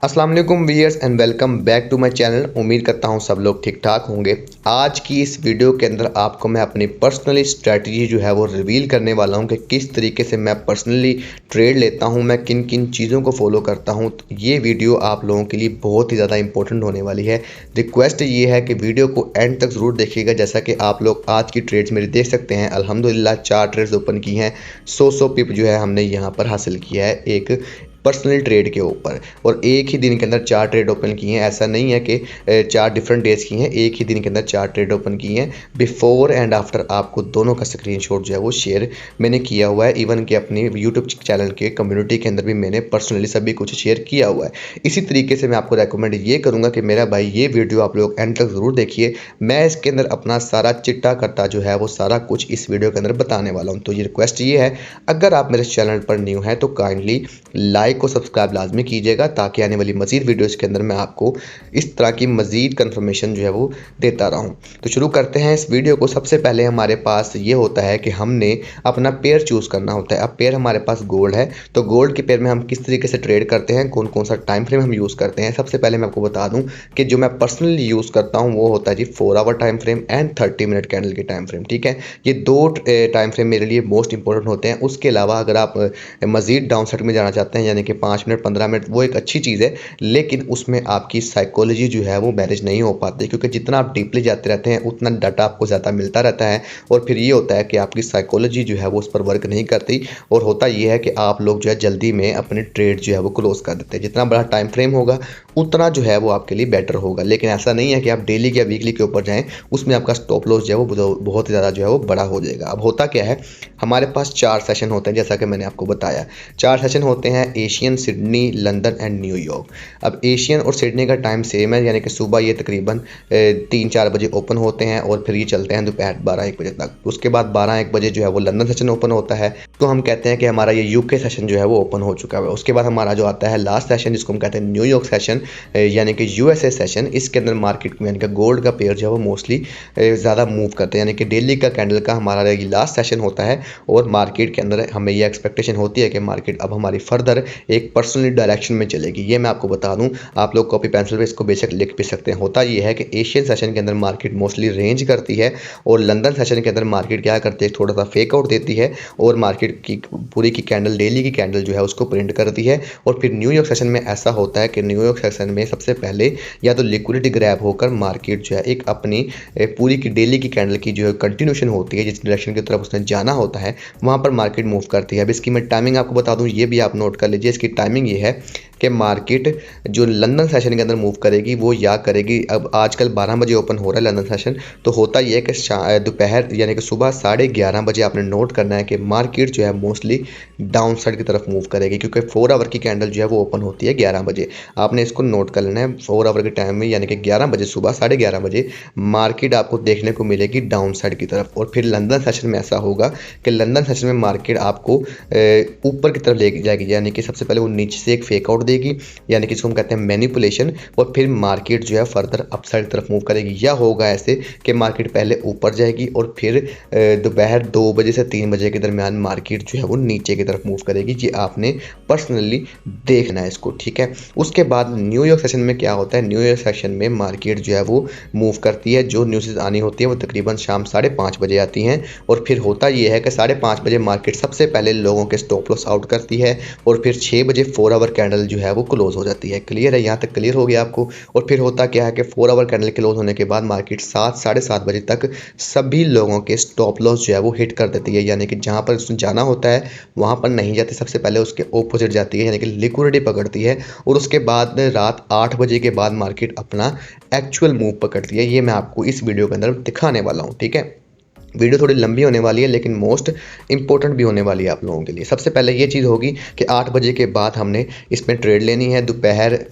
अस्सलाम वालेकुम viewers and welcome back to my channel. उम्मीद करता हूं सब लोग ठीक ठाक होंगे। आज की इस वीडियो के अंदर आपको मैं अपनी पर्सनली स्ट्रेटजी जो है वो रिवील करने वाला हूं कि किस तरीके से मैं पर्सनली ट्रेड लेता हूं, मैं किन किन चीज़ों को फॉलो करता हूं। तो ये वीडियो आप लोगों के लिए बहुत ही ज़्यादा इंपॉर्टेंट होने वाली है। रिक्वेस्ट ये है कि वीडियो को एंड तक ज़रूर देखिएगा। जैसा कि आप लोग आज की ट्रेड्स मेरी देख सकते हैं, अल्हम्दुलिल्लाह 4 ट्रेड्स ओपन की हैं। 100 पिप जो है हमने यहाँ पर हासिल किया है एक पर्सनल ट्रेड के ऊपर, और एक ही दिन के अंदर 4 ट्रेड ओपन किए हैं। ऐसा नहीं है कि 4 डिफरेंट डेज की हैं, एक ही दिन के अंदर 4 ट्रेड ओपन किए हैं। बिफोर एंड आफ्टर आपको दोनों का स्क्रीनशॉट जो है वो शेयर मैंने किया हुआ है। इवन कि अपनी यूट्यूब चैनल के कम्युनिटी के अंदर भी मैंने पर्सनली सभी कुछ शेयर किया हुआ है। इसी तरीके से मैं आपको रेकमेंड ये करूँगा कि मेरा भाई ये वीडियो आप लोग एंड तक ज़रूर देखिए। मैं इसके अंदर अपना सारा चिट्टा कट्टा जो है वो सारा कुछ इस वीडियो के अंदर बताने वाला हूँ। तो ये रिक्वेस्ट ये है, अगर आप मेरे चैनल पर न्यू हैं तो काइंडली लाइक को सब्सक्राइब लाजमी कीजिएगा, ताकि आने वाली मज़ीद वीडियोज़ के अंदर मैं आपको इस तरह की मज़ीद कंफर्मेशन जो है वो देता रहूं। तो शुरू करते हैं इस वीडियो को। सबसे पहले हमारे पास ये होता है कि हमने अपना पेयर चूज़ करना होता है। अब पेयर हमारे पास गोल्ड है, तो गोल्ड के पेयर में हम किस तरीके से ट्रेड करते हैं, कौन कौन सा टाइम फ्रेम हम यूज़ करते हैं। सबसे पहले मैं आपको बता दूँ कि जो मैं पर्सनली यूज़ करता हूँ वो होता है जी 4 hour time frame and 30 minute candle के टाइम फ्रेम। ठीक है, ये दो टाइम फ्रेम मेरे लिए मोस्ट इंपॉर्टेंट होते हैं। उसके अलावा अगर आप मज़ीद डाउन साइड में जाना चाहते हैं, यानी कि 5 मिनट 15 मिनट, वो एक अच्छी चीज़ है, लेकिन उसमें आपकी साइकोलॉजी जो है वो मैनेज नहीं हो पाती, क्योंकि जितना आप डीपली जाते रहते हैं उतना डाटा आपको ज़्यादा मिलता रहता है, और फिर ये होता है कि आपकी साइकोलॉजी जो है वो उस पर वर्क नहीं करती, और होता ये है कि आप लोग जो है जल्दी में अपने ट्रेड जो है वो क्लोज कर देते हैं। जितना बड़ा टाइम फ्रेम होगा उतना जो है वो आपके लिए बेटर होगा, लेकिन ऐसा नहीं है कि आप डेली या वीकली के ऊपर जाएँ, उसमें आपका स्टॉप लॉस जो है वो बहुत ज़्यादा जो है वो बड़ा हो जाएगा। अब होता क्या है, हमारे पास 4 सेशन होते हैं, जैसा कि मैंने आपको बताया। 4 सेशन होते हैं, Asian, Sydney, London and New York. अब एशियन और सिडनी का टाइम सेम है, यानी कि सुबह ये तकरीबन 3-4 बजे ओपन होते हैं, और फिर ये चलते हैं दोपहर 12-1 बजे तक। उसके बाद 12-1 बजे जो है वो लंदन सेशन ओपन होता है, तो हम कहते हैं कि हमारा ये यूके सेशन जो है वो ओपन हो चुका है। उसके बाद हमारा जो आता है लास्ट सेशन, जिसको हम कहते हैं न्यूयॉर्क सेशन, यानी कि यूएसए सेशन। इसके अंदर मार्केट में यानी कि गोल्ड का पेयर जो है वो मोस्टली ज़्यादा मूव करते हैं, यानी कि डेली का कैंडल का हमारा ये लास्ट सेशन होता है, और मार्केट के अंदर हमें ये एक्सपेक्टेशन होती है कि मार्केट अब हमारी फर्दर एक पर्सनली डायरेक्शन में चलेगी। ये मैं आपको बता दूं, आप लोग कॉपी पेंसिल पे इसको बेशक लिख भी सकते हैं। होता ये है कि एशियन सेशन के अंदर मार्केट मोस्टली रेंज करती है, और लंदन सेशन के अंदर मार्केट क्या करती है, थोड़ा सा फेक आउट देती है, और मार्केट की पूरी की कैंडल, डेली की कैंडल जो है उसको प्रिंट करती है। और फिर न्यूयॉर्क सेशन में ऐसा होता है कि न्यूयॉर्क सेशन में सबसे पहले या तो लिक्विडिटी ग्रैब होकर मार्केट जो है एक अपनी पूरी की डेली की कैंडल की जो है कंटिन्यूशन होती है, जिस डायरेक्शन की तरफ उसने जाना होता है वहाँ पर मार्केट मूव करती है। अब इसकी मैं टाइमिंग आपको बता दूँ, ये भी आप नोट कर लीजिए। इसकी टाइमिंग ये है कि मार्केट जो लंदन सेशन के अंदर मूव करेगी वो या करेगी, अब आजकल 12 बजे ओपन हो रहा है लंदन सेशन, तो होता ये है कि दोपहर यानी कि सुबह 11:30 बजे आपने नोट करना है कि मार्केट जो है मोस्टली डाउन साइड की तरफ मूव करेगी, क्योंकि 4 आवर की कैंडल जो है वो ओपन होती है 11 बजे। आपने इसको नोट कर लेना है, 4 आवर के टाइम में यानी कि 11 बजे, सुबह 11:30 बजे मार्केट आपको देखने को मिलेगी डाउन साइड की तरफ। और फिर लंदन सेशन में ऐसा होगा कि लंदन सेशन में मार्केट आपको ऊपर की तरफ ले जाएगी, यानी कि सबसे पहले वो नीचे से एक फेक आउट देगी, यानी कि इसको हम कहते हैं मैनिपुलेशन, और फिर मार्केट जो है फर्दर अपसाइड तरफ मूव करेगी। या होगा ऐसे कि मार्केट पहले ऊपर जाएगी और फिर दोपहर 2 बजे से 3 बजे के दरमियान मार्केट जो है वो नीचे की तरफ मूव करेगी। ये आपने पर्सनली देखना है इसको, ठीक है। उसके बाद न्यूयॉर्क सेशन में क्या होता है, न्यूयॉर्क सेशन में मार्केट जो है वो मूव करती है, जो न्यूज़ आनी होती है वो तकरीबन शाम 5:30 बजे आती हैं, और फिर होता ये है कि 5:30 बजे मार्केट सबसे पहले लोगों के स्टॉप लॉस आउट करती है, और फिर 6 बजे 4 आवर कैंडल जो है वो क्लोज हो जाती है। क्लियर है, यहाँ तक क्लियर हो गया आपको। और फिर होता क्या है कि 4 आवर कैंडल क्लोज होने के बाद मार्केट 7-7:30 बजे तक सभी लोगों के स्टॉप लॉस जो है वो हिट कर देती है, यानी कि जहाँ पर उसने जाना होता है वहाँ पर नहीं जाती, सबसे पहले उसके ऑपोजिट जाती है, यानी कि लिक्विडिटी पकड़ती है। और उसके बाद रात 8 बजे के बाद मार्केट अपना एक्चुअल मूव पकड़ती है। ये मैं आपको इस वीडियो के अंदर दिखाने वाला हूँ, ठीक है। वीडियो थोड़ी लंबी होने वाली है, लेकिन मोस्ट इंपॉर्टेंट भी होने वाली है आप लोगों के लिए। सबसे पहले ये चीज़ होगी कि 8 बजे के बाद हमने इसमें ट्रेड लेनी है,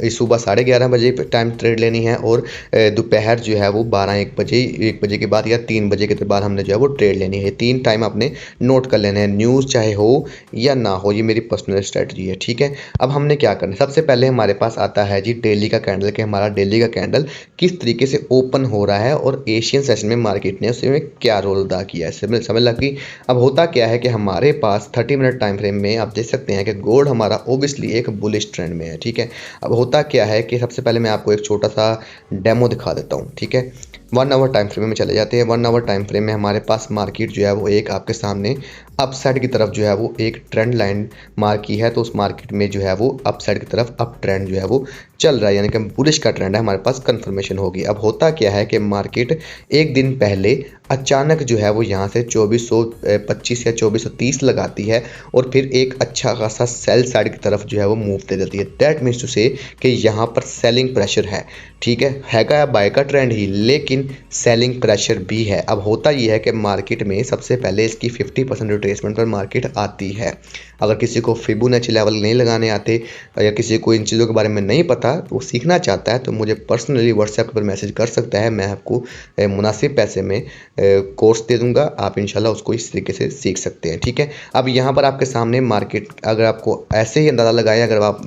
सुबह 11:30 बजे टाइम ट्रेड लेनी है, और दोपहर जो है वो 12-1 बजे, 1 बजे के बाद या 3 बजे के बाद हमने जो है वो ट्रेड लेनी है। 3 टाइम आपने नोट कर लेना है, न्यूज़ चाहे हो या ना हो, ये मेरी पर्सनल स्ट्रेटजी है, ठीक है। अब हमने क्या करना है, सबसे पहले हमारे पास आता है जी डेली का कैंडल, कि हमारा डेली का कैंडल किस तरीके से ओपन हो रहा है, और एशियन सेशन में मार्केट ने उसमें क्या रोल अदा किया है। समझ लगी। अब होता क्या है कि हमारे पास 30 मिनट टाइम फ्रेम में आप देख सकते हैं कि गोल्ड हमारा ओबियसली एक बुलिश ट्रेंड में है, ठीक है। अब होता क्या है कि सबसे पहले मैं आपको एक छोटा सा डेमो दिखा देता हूँ, ठीक है। 1 आवर टाइम फ्रेम में चले जाते हैं। 1 आवर टाइम फ्रेम में हमारे पास मार्केट जो है वो एक आपके सामने अपसाइड की तरफ जो है वो एक ट्रेंड लाइन मार्क की है, तो उस मार्केट में जो है वो अपसाइड की तरफ अप ट्रेंड जो है वो चल रहा है, यानी कि बुलिश का ट्रेंड है, हमारे पास कंफर्मेशन होगी। अब होता क्या है कि मार्केट एक दिन पहले अचानक जो है वो यहाँ से 2425 या 2430 लगाती है और फिर एक अच्छा खासा सेल साइड की तरफ जो है वो मूव दे देती है। दैट मीन्स टू से कि यहाँ पर सेलिंग प्रेशर है, ठीक है का बाय का ट्रेंड ही, लेकिन सेलिंग प्रेशर भी है। अब होता ये है कि मार्केट में सबसे पहले इसकी 50% रिट्रेसमेंट पर मार्केट आती है। अगर किसी को फिबोनाची लेवल नहीं लगाने आते या किसी को इन चीज़ों के बारे में नहीं पता, तो वो सीखना चाहता है, तो मुझे पर्सनली व्हाट्सएप पर मैसेज कर सकता है। मैं आपको मुनासिब पैसे में कोर्स दे दूंगा, आप इंशाल्लाह उसको इस तरीके से सीख सकते हैं, ठीक है। अब यहाँ पर आपके सामने मार्केट, अगर आपको ऐसे ही अंदाज़ा लगाएं, अगर आप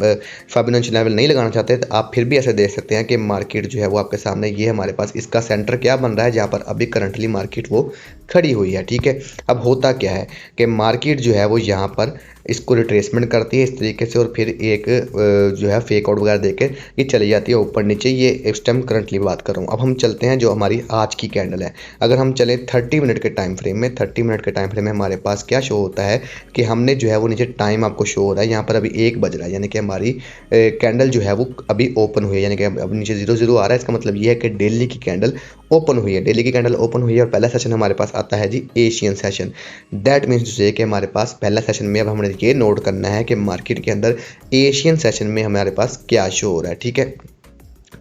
फिबोनाची लेवल नहीं लगाना चाहते तो आप फिर भी ऐसे देख सकते हैं कि मार्केट जो है वो आपके सामने ये हमारे पास इसका सेंटर क्या बन रहा है, जहाँ पर अभी करंटली मार्केट वो खड़ी हुई है, ठीक है। अब होता क्या है कि मार्केट जो है वो यहाँ पर इसको रिट्रेसमेंट करती है इस तरीके से और फिर एक जो है फेक आउट वगैरह देकर ये चली जाती है ऊपर नीचे। ये इस टाइम करंटली बात कर रहा हूँ। अब हम चलते हैं जो हमारी आज की कैंडल है। अगर हम चलें 30 मिनट के टाइम फ्रेम में, 30 मिनट के टाइम फ्रेम में हमारे पास क्या शो होता है कि हमने जो है वो नीचे टाइम आपको शो हो रहा है, यहाँ पर अभी 1 बज रहा है, यानी कि हमारी कैंडल जो है वो अभी ओपन हुई है, यानी कि अब नीचे 0 आ रहा है। इसका मतलब ये है कि डेली की कैंडल ओपन हुई है, डेली की कैंडल ओपन हुई है और पहला सेशन हमारे पास आता है जी Asian session. That means to say कि हमारे पास पहला सेशन में अब हमने ये नोट करना है कि मार्केट के अंदर एशियन सेशन में हमारे पास क्या शो हो रहा है, ठीक है।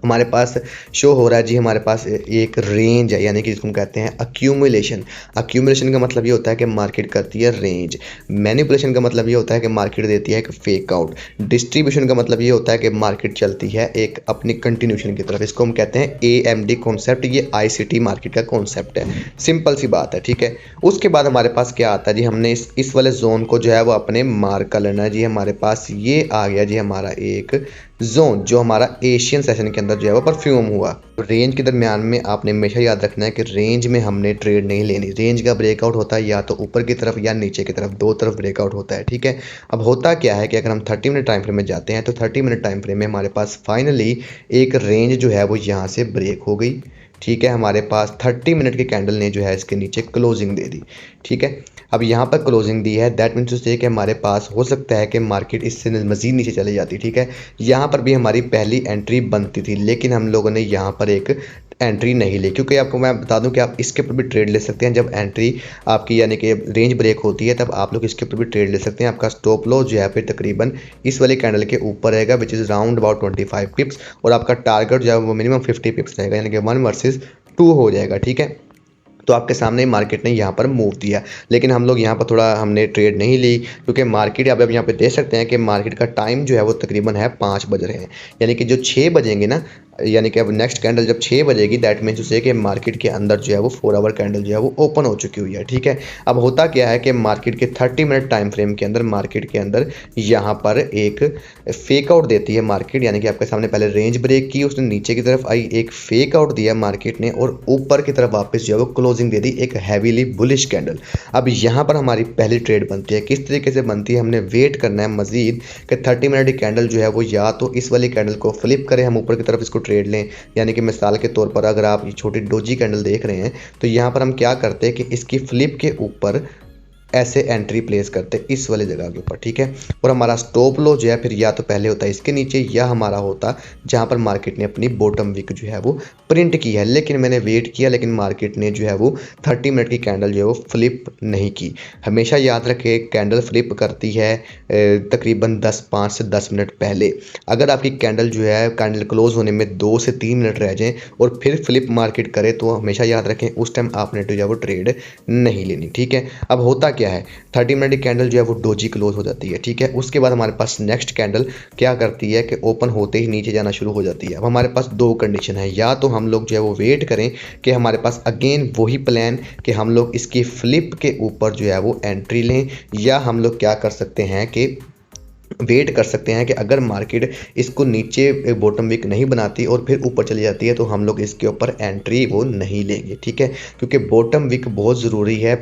हमारे पास शो हो रहा है जी, हमारे पास एक रेंज है, यानी कि जिसको हम कहते हैं अक्यूमुलेशन। अक्यूमुलेशन का मतलब ये होता है कि मार्केट करती है रेंज। मैनिपुलेशन का मतलब ये होता है कि मार्केट देती है एक फेक आउट। डिस्ट्रीब्यूशन का मतलब ये होता है कि मार्केट चलती है एक अपनी कंटिन्यूशन की तरफ। इसको हम कहते हैं AMD कॉन्सेप्ट। ये ICT मार्केट का कॉन्सेप्ट है, सिंपल सी बात है, ठीक है। उसके बाद हमारे पास क्या आता है जी, हमने इस वाले जोन को जो है वो अपने मार्क कर लेना है जी। हमारे पास ये आ गया जी हमारा एक जोन जो हमारा एशियन सेशन के अंदर जो है वो परफ्यूम हुआ। रेंज के दरमियान में आपने हमेशा याद रखना है कि रेंज में हमने ट्रेड नहीं लेनी। रेंज का ब्रेकआउट होता है या तो ऊपर की तरफ या नीचे की तरफ, दो तरफ ब्रेकआउट होता है, ठीक है। अब होता क्या है कि अगर हम 30 मिनट टाइम फ्रेम में जाते हैं तो 30 मिनट टाइम फ्रेम में हमारे पास फाइनली एक रेंज जो है वो यहाँ से ब्रेक हो गई, ठीक है। हमारे पास 30 मिनट की कैंडल ने जो है इसके नीचे क्लोजिंग दे दी, ठीक है। अब यहाँ पर क्लोजिंग दी है, दैट मीन्स टू से कि हमारे पास हो सकता है कि मार्केट इससे मज़ीद नीचे चली जाती, ठीक है। यहाँ पर भी हमारी पहली एंट्री बनती थी, लेकिन हम लोगों ने यहाँ पर एक एंट्री नहीं ली, क्योंकि आपको मैं बता दूं कि आप इसके ऊपर भी ट्रेड ले सकते हैं। जब एंट्री आपकी यानी कि रेंज ब्रेक होती है तब आप लोग इसके ऊपर भी ट्रेड ले सकते हैं। आपका स्टॉप लॉस जो है फिर तकरीबन इस वाली कैंडल के ऊपर रहेगा, विच इज़ राउंड अबाउट 25 पिप्स, और आपका टारगेट जो है वो मिनिमम 50 पिप्स रहेगा, यानी कि 1 वर्सेस 2 हो जाएगा, ठीक है। तो आपके सामने मार्केट ने यहाँ पर मूव दिया, लेकिन हम लोग यहाँ पर थोड़ा हमने ट्रेड नहीं ली, क्योंकि मार्केट अब यहाँ पे देख सकते हैं कि मार्केट का टाइम जो है वो तकरीबन है 5 बज रहे हैं, यानी कि जो 6 बजेंगे ना, यानी कि अब नेक्स्ट कैंडल जब 6 बजेगी दैट मीन्स उसे कि मार्केट के अंदर जो है वो 4 आवर कैंडल जो है वो ओपन हो चुकी हुई है, ठीक है। अब होता क्या है कि मार्केट के 30 मिनट टाइम फ्रेम के अंदर मार्केट के अंदर यहाँ पर एक फेक आउट देती है मार्केट, यानी कि आपके सामने पहले रेंज ब्रेक की, उसने नीचे की तरफ आई, एक फेक आउट दिया मार्केट ने और ऊपर की तरफ वापस जो है वो क्लोजिंग दे दी, एक हैवीली बुलिश कैंडल। अब यहाँ पर हमारी पहली ट्रेड बनती है। किस तरीके से बनती है, हमने वेट करना है मजीद कि 30 मिनट की कैंडल जो है वो या तो इस वाली कैंडल को फ्लिप करें, हम ऊपर की तरफ इसको ट्रेड लें। यानी कि मिसाल के तौर पर अगर आप ये छोटी डोजी कैंडल देख रहे हैं तो यहाँ पर हम क्या करते हैं कि इसकी फ्लिप के ऊपर ऐसे एंट्री प्लेस करते हैं इस वाली जगह के ऊपर, ठीक है। और हमारा स्टॉप लॉस जो है फिर या तो पहले होता है इसके नीचे या हमारा होता जहाँ पर मार्केट ने अपनी बॉटम विक जो है वो प्रिंट की है। लेकिन मैंने वेट किया, लेकिन मार्केट ने जो है वो 30 मिनट की कैंडल जो है वो फ्लिप नहीं की। हमेशा याद रखें कैंडल फ्लिप करती है तकरीबन 5 से 10 मिनट पहले। अगर आपकी कैंडल जो है कैंडल क्लोज होने में 2 से 3 मिनट रह जाएँ और फिर फ्लिप मार्केट करे तो हमेशा याद रखें उस टाइम आपने जो है वो ट्रेड नहीं लेनी, ठीक है। अब होता क्या है, 30 मिनट की कैंडल जो है वो डोजी क्लोज हो जाती है, ठीक है। उसके बाद हमारे पास नेक्स्ट कैंडल क्या करती है कि ओपन होते ही नीचे जाना शुरू हो जाती है। अब हमारे पास दो कंडीशन है, या तो हम लोग जो है वो वेट करें कि हमारे पास अगेन वही प्लान कि हम लोग इसकी फ्लिप के ऊपर जो है वो एंट्री लें, या हम लोग क्या कर सकते हैं कि वेट कर सकते हैं कि अगर मार्केट इसको नीचे बॉटम वीक नहीं बनाती और फिर ऊपर चली जाती है तो हम लोग इसके ऊपर एंट्री वो नहीं लेंगे, ठीक है। क्योंकि बॉटम वीक बहुत ज़रूरी है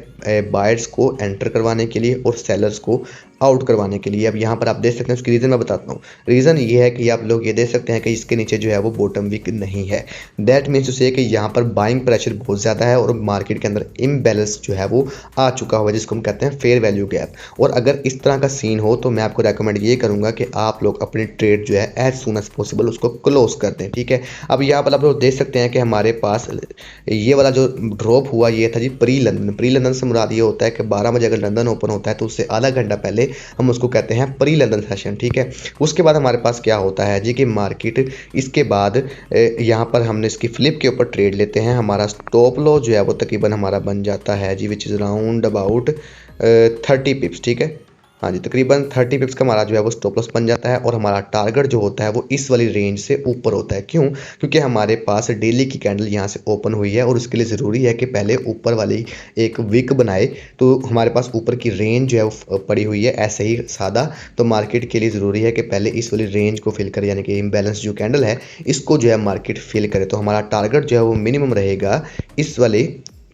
बायर्स को एंटर करवाने के लिए और सेलर्स को आउट करवाने के लिए। अब यहाँ पर आप देख सकते हैं, उसकी रीज़न मैं बताता हूँ। रीज़न ये है कि आप लोग ये देख सकते हैं कि इसके नीचे जो है वो बॉटम वीक नहीं है। दैट मीन्स टू से कि यहाँ पर बाइंग प्रेशर बहुत ज़्यादा है और मार्केट के अंदर इम्बैलेंस जो है वो आ चुका हुआ है, जिसको हम कहते हैं फेयर वैल्यू गैप। और अगर इस तरह का सीन हो तो मैं आपको रेकमेंड ये करूँगा कि आप लोग अपनी ट्रेड जो है एज सुन एज पॉसिबल उसको क्लोज कर दें, ठीक है। अब यहाँ पर आप लोग देख सकते हैं कि हमारे पास ये वाला जो ड्रॉप हुआ ये था जी प्री लंदन। प्री लंदन से मुराद ये होता है कि 12 बजे अगर लंदन ओपन होता है तो उससे आधा घंटा पहले हम उसको कहते हैं प्री लंदन सेशन, ठीक है। उसके बाद हमारे पास क्या होता है जी कि मार्केट इसके बाद यहाँ पर हमने इसकी फ्लिप के ऊपर ट्रेड लेते हैं। हमारा स्टॉप लॉस जो है वो तकरीबन हमारा बन जाता है जी which is round about 30 pips, ठीक है। हाँ जी, तकरीबन 30 पिप्स का हमारा जो है वो स्टॉप लॉस बन जाता है और हमारा टारगेट जो होता है वो इस वाली रेंज से ऊपर होता है। क्यों? क्योंकि हमारे पास डेली की कैंडल यहाँ से ओपन हुई है और उसके लिए ज़रूरी है कि पहले ऊपर वाली एक विक बनाए। तो हमारे पास ऊपर की रेंज जो है वो पड़ी हुई है ऐसे ही सादा। तो मार्केट के लिए ज़रूरी है कि पहले इस वाली रेंज को फिल करे, यानी कि इम्बैलेंस जो कैंडल है इसको जो है मार्केट फिल करे। तो हमारा टारगेट जो है वो मिनिमम रहेगा इस वाले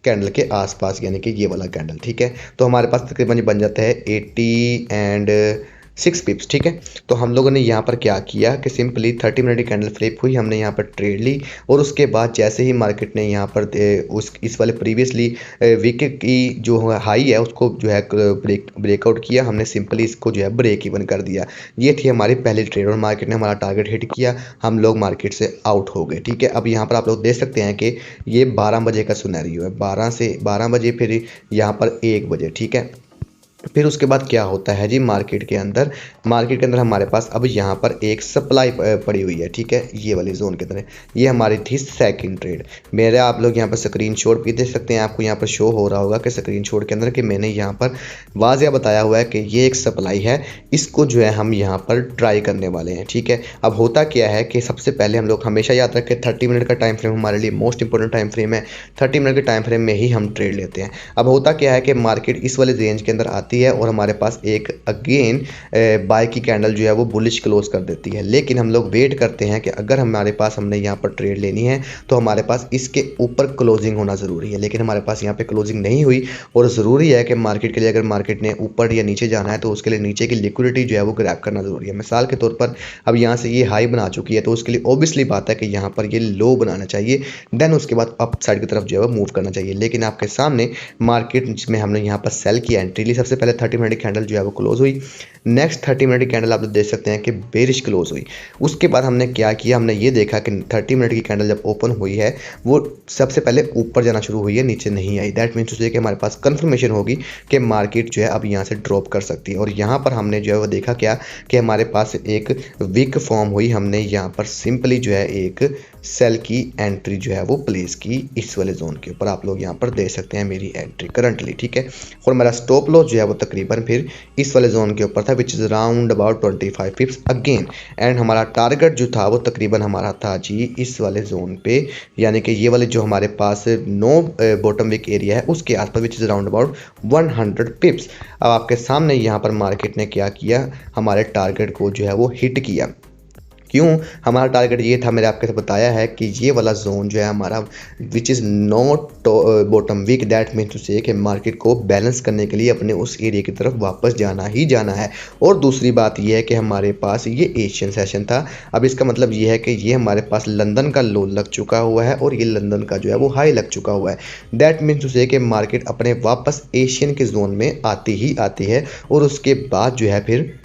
कैंडल के आसपास, यानी कि ये वाला कैंडल, ठीक है। तो हमारे पास तकरीबन ये बन जाता है 86 पिप्स, ठीक है। तो हम लोगों ने यहाँ पर क्या किया कि सिंपली 30 मिनट की कैंडल फ्लिप हुई, हमने यहाँ पर ट्रेड ली और उसके बाद जैसे ही मार्केट ने यहाँ पर इस वाले प्रीवियसली वीक की जो हाई है उसको जो है ब्रेकआउट किया, हमने सिंपली इसको जो है ब्रेक इवन कर दिया। ये थी हमारी पहली ट्रेड और मार्केट ने हमारा टारगेट हिट किया, हम लोग मार्केट से आउट हो गए, ठीक है। अब यहाँ पर आप लोग देख सकते हैं कि ये 12 बजे का सिनेरियो है, 12 बजे, फिर यहाँ पर 1 बजे, ठीक है। फिर उसके बाद क्या होता है जी मार्केट के अंदर हमारे पास अब यहाँ पर एक सप्लाई पड़ी हुई है, ठीक है। ये वाली जोन के अंदर ये हमारी थी सेकंड ट्रेड। मेरे आप लोग यहाँ पर स्क्रीनशॉट भी देख सकते हैं, आपको यहाँ पर शो हो रहा होगा कि स्क्रीनशॉट के अंदर कि मैंने यहाँ पर वाज़िया बताया हुआ है कि ये एक सप्लाई है, इसको जो है हम यहाँ पर ट्राई करने वाले हैं, ठीक है। अब होता क्या है कि सबसे पहले हम लोग हमेशा याद रखें 30 मिनट का टाइम फ्रेम हमारे लिए मोस्ट इंपॉर्टेंट टाइम फ्रेम है। 30 मिनट के टाइम फ्रेम में ही हम ट्रेड लेते हैं। अब होता क्या है कि मार्केट इस वाले रेंज के अंदर आती है और हमारे पास एक अगेन बाय की कैंडल जो है वो बुलिश क्लोज कर देती है, लेकिन हम लोग वेट करते हैं कि अगर हमारे पास हमने यहाँ पर ट्रेड लेनी है तो हमारे पास इसके ऊपर क्लोजिंग होना ज़रूरी है, लेकिन हमारे पास यहाँ पे क्लोजिंग नहीं हुई। और ज़रूरी है कि मार्केट के लिए अगर मार्केट ने ऊपर या नीचे जाना है तो उसके लिए नीचे की लिक्विडिटी जो है वो ग्रैब करना ज़रूरी है। मिसाल के तौर पर अब यहाँ से ये हाई बना चुकी है तो उसके लिए ऑब्वियसली बात है कि यहाँ पर ये लो बनाना चाहिए, देन उसके बाद अप साइड की तरफ जो है वो मूव करना चाहिए। लेकिन आपके सामने मार्केट में हमने यहाँ पर सेल की एंट्री ली। सबसे पहले 30 मिनट की कैंडल जो है वो क्लोज हुई, नेक्स्ट 30 मिनट की कैंडल आप देख सकते हैं कि बेरिश क्लोज हुई। उसके बाद हमने क्या किया, हमने ये देखा कि 30 मिनट की कैंडल जब ओपन हुई है वो सबसे पहले ऊपर जाना शुरू हुई है, नीचे नहीं आई। दैट मीन्स कि हमारे पास कंफर्मेशन होगी कि मार्केट जो है अब यहाँ से ड्रॉप कर सकती है। और यहाँ पर हमने जो है वो देखा क्या कि हमारे पास एक वीक फॉर्म हुई, हमने यहाँ पर सिंपली जो है एक सेल की एंट्री जो है वो प्लेस की इस वाले जोन के ऊपर। आप लोग यहाँ पर देख सकते हैं मेरी एंट्री करंटली, ठीक है। और मेरा स्टॉप लॉस जो है वो तकरीबन फिर इस वाले जोन के ऊपर था विच is round about 25 पिप्स again. And हमारा टारगेट जो था वो तकरीबन हमारा था जी इस वाले जोन पे, यानी कि ये वाले जो हमारे पास नो बॉटम विक एरिया है उसके आसपास विच इज़ राउंड अबाउट 100 पिप्स। अब आपके सामने यहाँ पर मार्केट ने क्या किया, हमारे टारगेट को जो है वो हिट किया। क्यों? हमारा टारगेट ये था, मैंने आपके साथ बताया है कि ये वाला जोन जो है हमारा which is not bottom weak, that mean to say कि मार्केट को बैलेंस करने के लिए अपने उस एरिया की तरफ वापस जाना ही जाना है। और दूसरी बात ये है कि हमारे पास ये एशियन सेशन था। अब इसका मतलब ये है कि ये हमारे पास लंदन का लो लग चुका हुआ है और ये लंदन का जो है वो हाई लग चुका हुआ है। दैट मीन टू से कि मार्केट अपने वापस एशियन के जोन में आती है और उसके बाद जो है फिर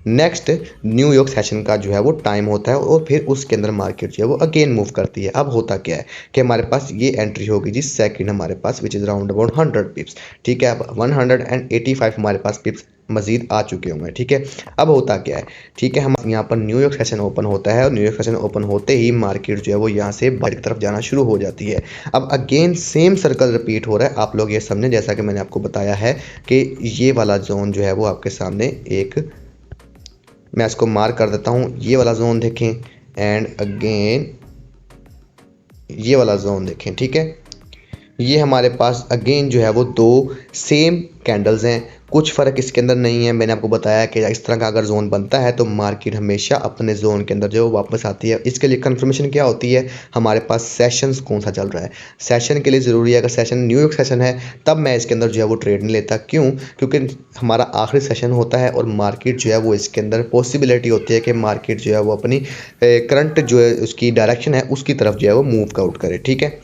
नेक्स्ट न्यूयॉर्क सेशन का जो है वो टाइम होता है और फिर उसके अंदर मार्केट जो है वो अगेन मूव करती है। अब होता क्या है कि हमारे पास ये एंट्री होगी जी सेकंड हमारे पास which is round about 100 pips, ठीक है। अब 185 हमारे पास पिप्स मजीद आ चुके होंगे, ठीक है। अब होता क्या है, ठीक है, हम यहाँ पर न्यूयॉर्क सेशन ओपन होता है और न्यूयॉर्क सेशन ओपन होते ही मार्केट जो है वो यहाँ से बाहर की तरफ जाना शुरू हो जाती है। अब अगेन सेम सर्कल रिपीट हो रहा है। आप लोग ये समझें जैसा कि मैंने आपको बताया है कि ये वाला जोन जो है वो आपके सामने एक, मैं इसको मार्क कर देता हूँ, ये वाला जोन देखें एंड अगेन ये वाला जोन देखें, ठीक है। ये हमारे पास अगेन जो है वो दो सेम कैंडल्स हैं, कुछ फ़र्क इसके अंदर नहीं है। मैंने आपको बताया कि इस तरह का अगर जोन बनता है तो मार्केट हमेशा अपने जोन के अंदर जो वापस आती है। इसके लिए कंफर्मेशन क्या होती है, हमारे पास सेशंस कौन सा चल रहा है। सेशन के लिए ज़रूरी है, अगर सेशन न्यूयॉर्क सेशन है तब मैं इसके अंदर जो है वो ट्रेड नहीं लेता। क्यों? क्योंकि हमारा आखिरी सेशन होता है और मार्केट जो है वो इसके अंदर पॉसिबिलिटी होती है कि मार्केट जो है वो अपनी करंट जो है उसकी डायरेक्शन है उसकी तरफ जो है वो मूव आउट करे। ठीक है,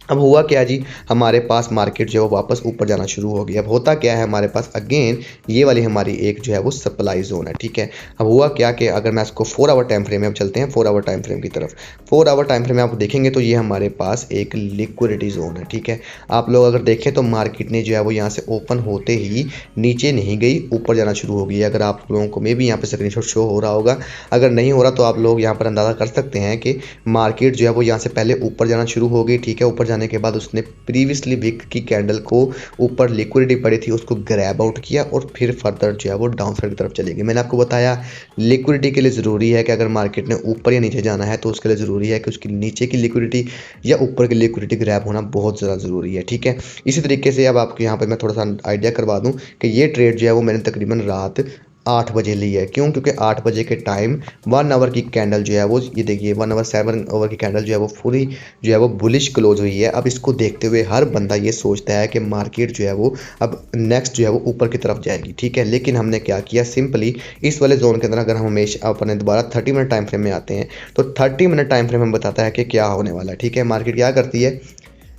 अब हुआ क्या जी, हमारे पास मार्केट जो है वो वापस ऊपर जाना शुरू हो गया। अब होता क्या है, हमारे पास अगेन ये वाली हमारी एक जो है वो सप्लाई जोन है। ठीक है, अब हुआ क्या कि अगर मैं इसको 4 आवर टाइम फ्रेम में, अब चलते हैं 4 आवर टाइम फ्रेम की तरफ। 4 आवर टाइम फ्रेम में आप देखेंगे तो ये हमारे पास एक लिक्विडिटी जोन है। ठीक है, आप लोग अगर देखें तो मार्केट ने जो है वो यहाँ से ओपन होते ही नीचे नहीं गई, ऊपर जाना शुरू हो गई। अगर आप लोगों को मे भी यहाँ पे स्क्रीनशॉट शो हो रहा होगा, अगर नहीं हो रहा तो आप लोग यहाँ पर अंदाज़ा कर सकते हैं कि मार्केट जो है वो यहाँ से पहले ऊपर जाना शुरू हो गई। ठीक है, ऊपर जाने के बाद उसने प्रीवियसली वीक की कैंडल को ऊपर लिक्विडिटी पड़ी थी उसको ग्रैब आउट किया और फिर फर्दर जो है वो डाउन साइड की तरफ चलेगी। मैंने आपको बताया लिक्विडिटी के लिए ज़रूरी है कि अगर मार्केट ने ऊपर या नीचे जाना है तो उसके लिए ज़रूरी है कि उसकी नीचे की लिक्विडिटी या ऊपर की लिक्विडिटी ग्रैब होना बहुत ज़्यादा ज़रूरी है। ठीक है, इसी तरीके से अब आपको यहाँ पर मैं थोड़ा सा आइडिया करवा दूँ कि ये ट्रेड जो है वो मैंने तकरीबन रात 8 बजे ली है। क्यों? क्योंकि 8 बजे के टाइम 1 आवर की कैंडल जो है वो, ये देखिए 1 आवर 7 आवर की कैंडल जो है वो पूरी जो है वो बुलिश क्लोज हुई है। अब इसको देखते हुए हर बंदा ये सोचता है कि मार्केट जो है वो अब नेक्स्ट जो है वो ऊपर की तरफ जाएगी। ठीक है, लेकिन हमने क्या किया, सिंपली इस वाले जोन के अंदर अगर हम हमेशा अपने दोबारा 30 मिनट टाइम फ्रेम में आते हैं तो 30 मिनट टाइम फ्रेम हमें बताता है कि क्या होने वाला है। ठीक है, मार्केट क्या करती है,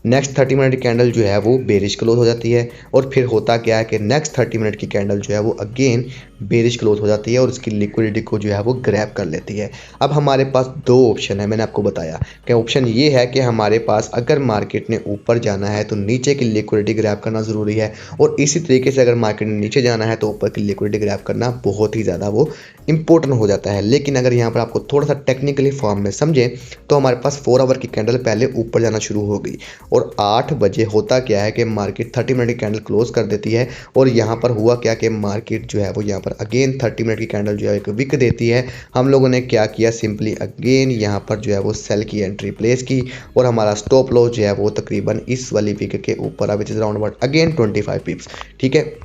नेक्स्ट 30 मिनट की कैंडल जो है वो बेरिश क्लोज हो जाती है और फिर होता क्या है कि नेक्स्ट 30 मिनट की कैंडल जो है वो अगेन बेरिश क्लोज हो जाती है और उसकी लिक्विडिटी को जो है वो ग्रैब कर लेती है। अब हमारे पास दो ऑप्शन है, मैंने आपको बताया कि ऑप्शन ये है कि हमारे पास अगर मार्केट ने ऊपर जाना है तो नीचे की लिक्विडिटी ग्रैब करना ज़रूरी है, और इसी तरीके से अगर मार्केट ने नीचे जाना है तो ऊपर की लिक्विडिटी ग्रैब करना बहुत ही ज़्यादा वो इंपॉर्टेंट हो जाता है। लेकिन अगर यहाँ पर आपको थोड़ा सा टेक्निकली फॉर्म में समझें तो हमारे पास 4 आवर की कैंडल पहले ऊपर जाना शुरू हो गई और 8 बजे होता क्या है कि मार्केट 30 मिनट की कैंडल क्लोज कर देती है और यहाँ पर हुआ क्या कि मार्केट जो है वो यहाँ पर अगेन 30 मिनट की कैंडल जो है एक विक देती है। हम लोगों ने क्या किया, सिंपली अगेन यहाँ पर जो है वो सेल की एंट्री प्लेस की और हमारा स्टॉप लॉस जो है वो तकरीबन इस वाली विक के ऊपर which is around about again 25 पिप्स। ठीक है,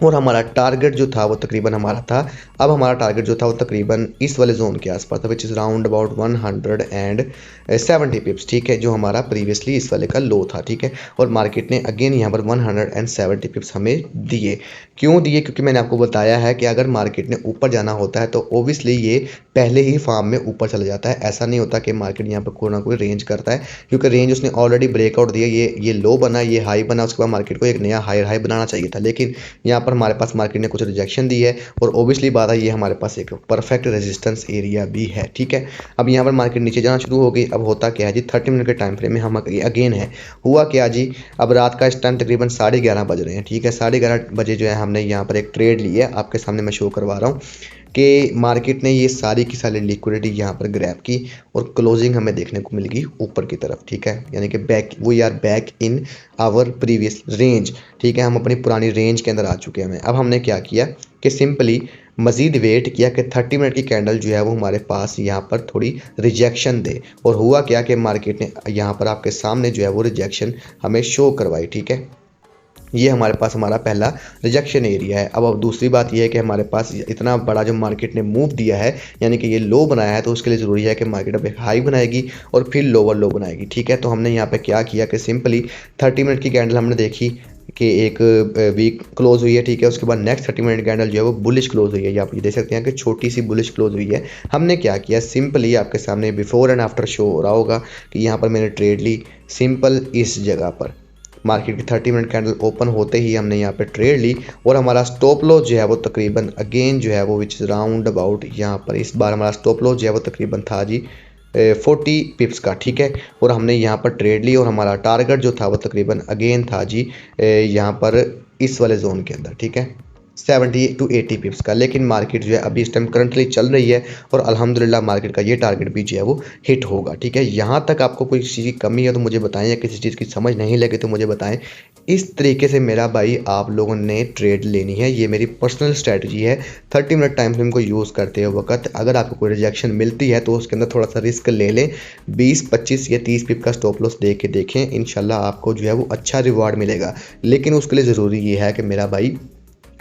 और हमारा टारगेट जो था वो तकरीबन हमारा था, अब हमारा टारगेट जो था वो तकरीबन इस वाले जोन के आसपास था विच इज़ राउंड अबाउट 170 पिप्स। ठीक है, जो हमारा प्रीवियसली इस वाले का लो था। ठीक है, और मार्केट ने अगेन यहाँ पर 170 पिप्स हमें दिए। क्यों दिए? क्योंकि मैंने आपको बताया है कि अगर मार्केट ने ऊपर जाना होता है तो ओबियसली ये पहले ही फार्म में ऊपर चला जाता है। ऐसा नहीं होता कि मार्केट यहाँ पर कोई ना कोई रेंज करता है, क्योंकि रेंज उसने ऑलरेडी ब्रेकआउट दिया, ये लो बना, ये हाई बना, उसके बाद मार्केट को एक नया हाई बनाना चाहिए था, लेकिन यहाँ पर हमारे पास मार्केट ने कुछ रिजेक्शन दी है और ओबियसली बात है ये हमारे पास एक परफेक्ट रेजिस्टेंस एरिया भी है। ठीक है, अब यहाँ पर मार्केट नीचे जाना शुरू हो गई। अब होता क्या है जी, 30 मिनट के टाइम फ्रेम में हम अगेन है, हुआ क्या जी, अब रात का इस टाइम तकरीबन 11:30 बज रहे हैं। ठीक है, 11:30 बजे जो है हमने यहाँ पर एक ट्रेड ली है, आपके सामने मैं शो करवा रहा हूँ कि मार्केट ने ये सारी की सारी लिक्विडिटी यहाँ पर ग्रैब की और क्लोजिंग हमें देखने को मिल गई ऊपर की तरफ। ठीक है, यानी कि we are back in our previous range. ठीक है, हम अपनी पुरानी रेंज के अंदर आ चुके हैं। अब हमने क्या किया कि सिंपली मज़ीद वेट किया कि 30 मिनट की कैंडल जो है वो हमारे पास यहाँ पर थोड़ी रिजेक्शन दे, और हुआ क्या कि मार्केट ने यहाँ पर आपके सामने जो है वो रिजेक्शन हमें शो करवाई। ठीक है, ये हमारे पास हमारा पहला रिजेक्शन एरिया है। अब दूसरी बात यह है कि हमारे पास इतना बड़ा जो मार्केट ने मूव दिया है, यानी कि ये लो बनाया है, तो उसके लिए ज़रूरी है कि मार्केट अब एक हाई बनाएगी और फिर लोअर लो बनाएगी। ठीक है, तो हमने यहाँ पे क्या किया कि सिंपली 30 मिनट की कैंडल हमने देखी कि एक वीक क्लोज हुई है। ठीक है, उसके बाद नेक्स्ट 30 मिनट कैंडल जो है वो बुलिश क्लोज हुई है। ये आप ये देख सकते हैं कि छोटी सी बुलिश क्लोज हुई है। हमने क्या किया, सिंपली आपके सामने बिफोर एंड आफ्टर शो हो रहा होगा कि यहाँ पर मैंने ट्रेड ली सिंपल इस जगह पर। मार्केट की 30 मिनट कैंडल ओपन होते ही हमने यहाँ पे ट्रेड ली और हमारा स्टॉप लॉस जो है वो तकरीबन अगेन जो है वो विच इज़ राउंड अबाउट यहाँ पर इस बार हमारा स्टॉप लॉस जो है वो तकरीबन था जी 40 पिप्स का। ठीक है, और हमने यहाँ पर ट्रेड ली और हमारा टारगेट जो था वो तकरीबन अगेन था जी यहाँ पर इस वाले जोन के अंदर। ठीक है, 70 to 80 पिप्स का। लेकिन मार्केट जो है अभी इस टाइम करंटली चल रही है और अल्हम्दुलिल्लाह मार्केट का ये टारगेट भी जो है वो हिट होगा। ठीक है, यहाँ तक आपको कोई चीज़ की कमी है तो मुझे बताएं, या किसी चीज़ की समझ नहीं लगे तो मुझे बताएं। इस तरीके से मेरा भाई आप लोगों ने ट्रेड लेनी है, ये मेरी पर्सनल स्ट्रैटेजी है। 30 मिनट टाइम फ्रेम को यूज़ करते हुए वक्त अगर आपको कोई रिजेक्शन मिलती है तो उसके अंदर थोड़ा सा रिस्क ले लें, 20, 25 या 30 पिप का स्टॉप लॉस दे के देखें, इंशाल्लाह आपको जो है वो अच्छा रिवार्ड मिलेगा। लेकिन उसके लिए ज़रूरी ये है कि मेरा भाई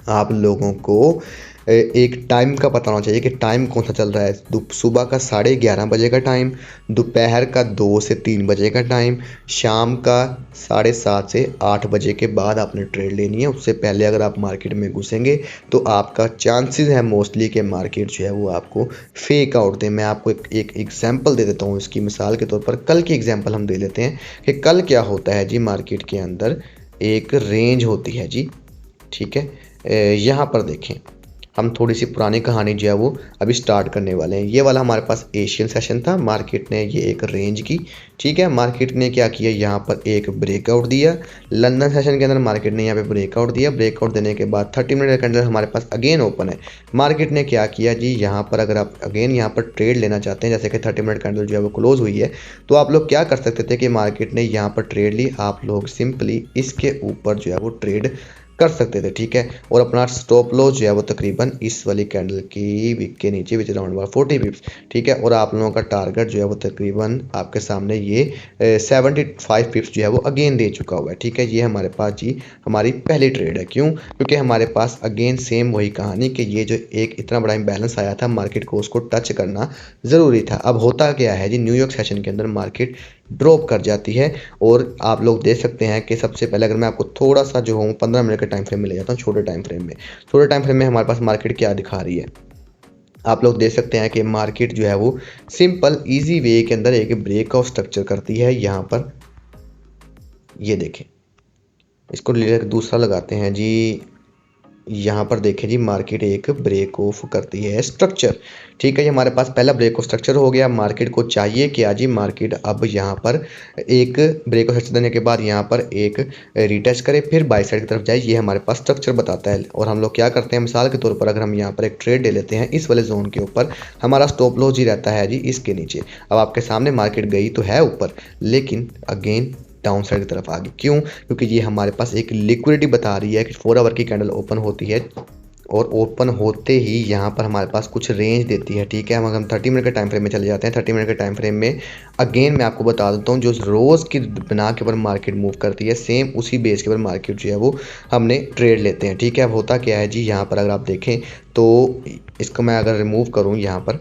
आप लोगों को एक टाइम का पता होना चाहिए कि टाइम कौन सा चल रहा है। सुबह का 11:30 बजे का टाइम, दोपहर का 2 से 3 बजे का टाइम, शाम का 7:30 से 8 बजे के बाद आपने ट्रेड लेनी है। उससे पहले अगर आप मार्केट में घुसेंगे तो आपका चांसेस है मोस्टली कि मार्केट जो है वो आपको फेक आउट दे। मैं आपको एक एग्जांपल दे देता हूँ इसकी मिसाल के तौर पर। कल की एग्जांपल हम दे लेते हैं कि कल क्या होता है जी। मार्केट के अंदर एक रेंज होती है जी, ठीक है। यहाँ पर देखें, हम थोड़ी सी पुरानी कहानी जो है वो अभी स्टार्ट करने वाले हैं। ये वाला हमारे पास एशियन सेशन था, मार्केट ने ये एक रेंज की, ठीक है। मार्केट ने क्या किया, यहाँ पर एक ब्रेकआउट दिया। लंदन सेशन के अंदर मार्केट ने यहाँ पे ब्रेकआउट दिया। ब्रेकआउट देने के बाद 30 मिनट के अंदर हमारे पास अगेन ओपन है। मार्केट ने क्या किया जी, यहाँ पर अगर आप अगेन यहाँ पर ट्रेड लेना चाहते हैं, जैसे कि 30 मिनट कैंडल जो है वो क्लोज हुई है, तो आप लोग क्या कर सकते थे कि मार्केट ने यहाँ पर ट्रेड ली, आप लोग सिंपली इसके ऊपर जो है वो ट्रेड कर सकते थे, ठीक है। और अपना स्टॉप लॉस जो है वो तकरीबन इस वाली कैंडल की विक के नीचे विच अराउंड 40 पिप्स, ठीक है। और आप लोगों का टारगेट जो है वो तकरीबन आपके सामने ये 75 पिप्स जो है वो अगेन दे चुका हुआ है, ठीक है। ये हमारे पास जी हमारी पहली ट्रेड है। क्यों? क्योंकि हमारे पास अगेन सेम वही कहानी कि ये जो एक इतना बड़ा इम्बैलेंस आया था, मार्केट को उसको टच करना ज़रूरी था। अब होता क्या है जी, न्यूयॉर्क सेशन के अंदर मार्केट ड्रॉप कर जाती है और आप लोग देख सकते हैं कि सबसे पहले अगर मैं आपको थोड़ा सा जो हूँ 15 मिनट के टाइम फ्रेम में ले जाता हूँ, छोटे टाइम फ्रेम में हमारे पास मार्केट क्या दिखा रही है। आप लोग देख सकते हैं कि मार्केट जो है वो सिंपल इजी वे के अंदर एक ब्रेकआउट स्ट्रक्चर करती है। यहाँ पर ये देखें, इसको दूसरा लगाते हैं जी। यहाँ पर देखें जी, मार्केट एक ब्रेक ऑफ करती है स्ट्रक्चर, ठीक है। ये हमारे पास पहला ब्रेक ऑफ स्ट्रक्चर हो गया। मार्केट को चाहिए कि आज ही मार्केट अब यहाँ पर एक ब्रेक ऑफ स्ट्रक्चर देने के बाद यहाँ पर एक रिटच करे, फिर बाई साइड की तरफ जाए। ये हमारे पास स्ट्रक्चर बताता है। और हम लोग क्या करते हैं, मिसाल के तौर पर अगर हम यहाँ पर एक ट्रेड ले लेते हैं इस वाले जोन के ऊपर, हमारा स्टॉप लॉस ही रहता है जी इसके नीचे। अब आपके सामने मार्केट गई तो है ऊपर, लेकिन अगेन डाउन साइड की तरफ आ गई। क्यों? क्योंकि ये हमारे पास एक लिक्विडिटी बता रही है कि 4 आवर की कैंडल ओपन होती है और ओपन होते ही यहाँ पर हमारे पास कुछ रेंज देती है, ठीक है। हम 30 मिनट के टाइम फ्रेम में चले जाते हैं। 30 मिनट के टाइम फ्रेम में अगेन मैं आपको बता देता हूँ, जो रोज़ की बना के ऊपर मार्केट मूव करती है, सेम उसी बेस के ऊपर मार्केट जो है वो हमने ट्रेड लेते हैं, ठीक है। अब होता क्या है जी, यहाँ पर अगर आप देखें तो इसको मैं अगर रिमूव करूँ यहाँ पर,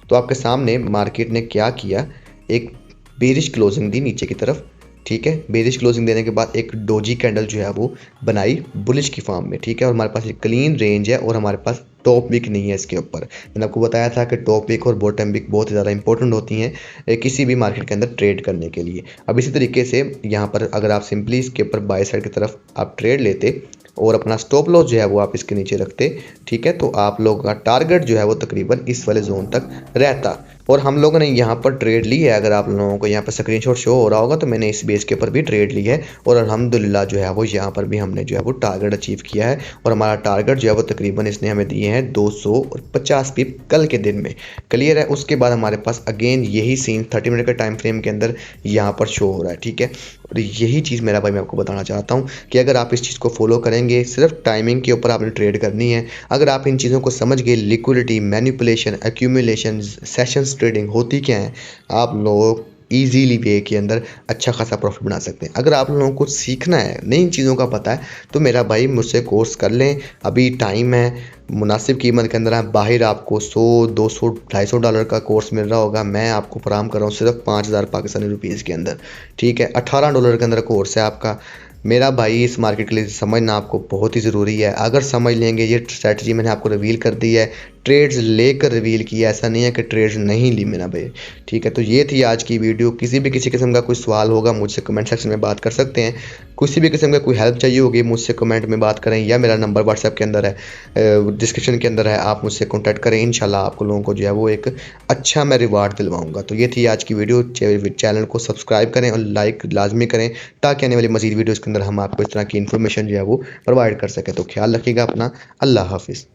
तो आपके सामने मार्केट ने क्या किया, एक बेरिश क्लोजिंग दी नीचे की तरफ, ठीक है। बेरिश क्लोजिंग देने के बाद एक डोजी कैंडल जो है वो बनाई बुलिश की फॉर्म में, ठीक है। और हमारे पास एक क्लीन रेंज है और हमारे पास टॉप विक नहीं है इसके ऊपर। मैंने आपको बताया था कि टॉप विक और बॉटम विक बहुत ज़्यादा इंपॉर्टेंट होती हैं किसी भी मार्केट के अंदर ट्रेड करने के लिए। अब इसी तरीके से यहाँ पर अगर आप सिंपली इसके ऊपर बाय साइड की तरफ आप ट्रेड लेते और अपना स्टॉप लॉस जो है वो आप इसके नीचे रखते, ठीक है, तो आप लोगों का टारगेट जो है वो तकरीबन इस वाले जोन तक रहता। और हम लोगों ने यहाँ पर ट्रेड ली है। अगर आप लोगों को यहाँ पर स्क्रीनशॉट शो हो रहा होगा तो मैंने इस बेस के ऊपर भी ट्रेड ली है और अल्हम्दुलिल्लाह जो है वो यहाँ पर भी हमने जो है वो टारगेट अचीव किया है। और हमारा टारगेट जो है वो तकरीबन इसने हमें दिए हैं 250 पिप कल के दिन में। क्लियर है? उसके बाद हमारे पास अगेन यही सीन 30 मिनट के टाइम फ्रेम के अंदर यहाँ पर शो हो रहा है, ठीक है। और यही चीज़ मेरा भाई मैं आपको बताना चाहता हूँ कि अगर आप इस चीज़ को फॉलो करेंगे, सिर्फ टाइमिंग के ऊपर आपने ट्रेड करनी है। अगर आप इन चीज़ों को समझ गए, liquidity, manipulation, accumulation, sessions trading होती क्या है, आप लोग ईजीली वे के अंदर अच्छा खासा प्रॉफिट बना सकते हैं। अगर आप लोगों को सीखना है, नई चीज़ों का पता है, तो मेरा भाई मुझसे कोर्स कर लें। अभी टाइम है, मुनासिब कीमत के अंदर आप बाहर आपको 100, 200, $250 का कोर्स मिल रहा होगा। मैं आपको फराहम कर रहा हूँ सिर्फ 5000 पाकिस्तानी रुपीज़ के अंदर, ठीक है। $18 के अंदर कोर्स है आपका। मेरा भाई इस मार्केट के लिए समझना आपको बहुत ही ज़रूरी है। अगर समझ लेंगे, ये स्ट्रैटेजी मैंने आपको रिवील कर दी है, ट्रेड्स लेकर रिवील किया, ऐसा नहीं है कि ट्रेड्स नहीं ली मेरा भाई। ठीक है, तो ये थी आज की वीडियो। किसी किस्म का कोई सवाल होगा मुझसे कमेंट सेक्शन में बात कर सकते हैं। किसी भी किस्म का कोई हेल्प चाहिए होगी मुझसे कमेंट में बात करें, या मेरा नंबर व्हाट्सएप के अंदर है, डिस्क्रिप्शन के अंदर है, आप मुझसे कॉन्टैक्ट करें। इंशाल्लाह आपको लोगों को जो है वो एक अच्छा मैं रिवार्ड दिलवाऊंगा। तो ये थी आज की वीडियो। चैनल को सब्सक्राइब करें और लाइक लाजमी करें, ताकि आने वाली मजीद वीडियोज़ के अंदर हम आपको इस तरह की इन्फॉर्मेशन जो है वो प्रोवाइड कर सकें। तो ख्याल रखिएगा अपना। अल्लाह हाफिज़।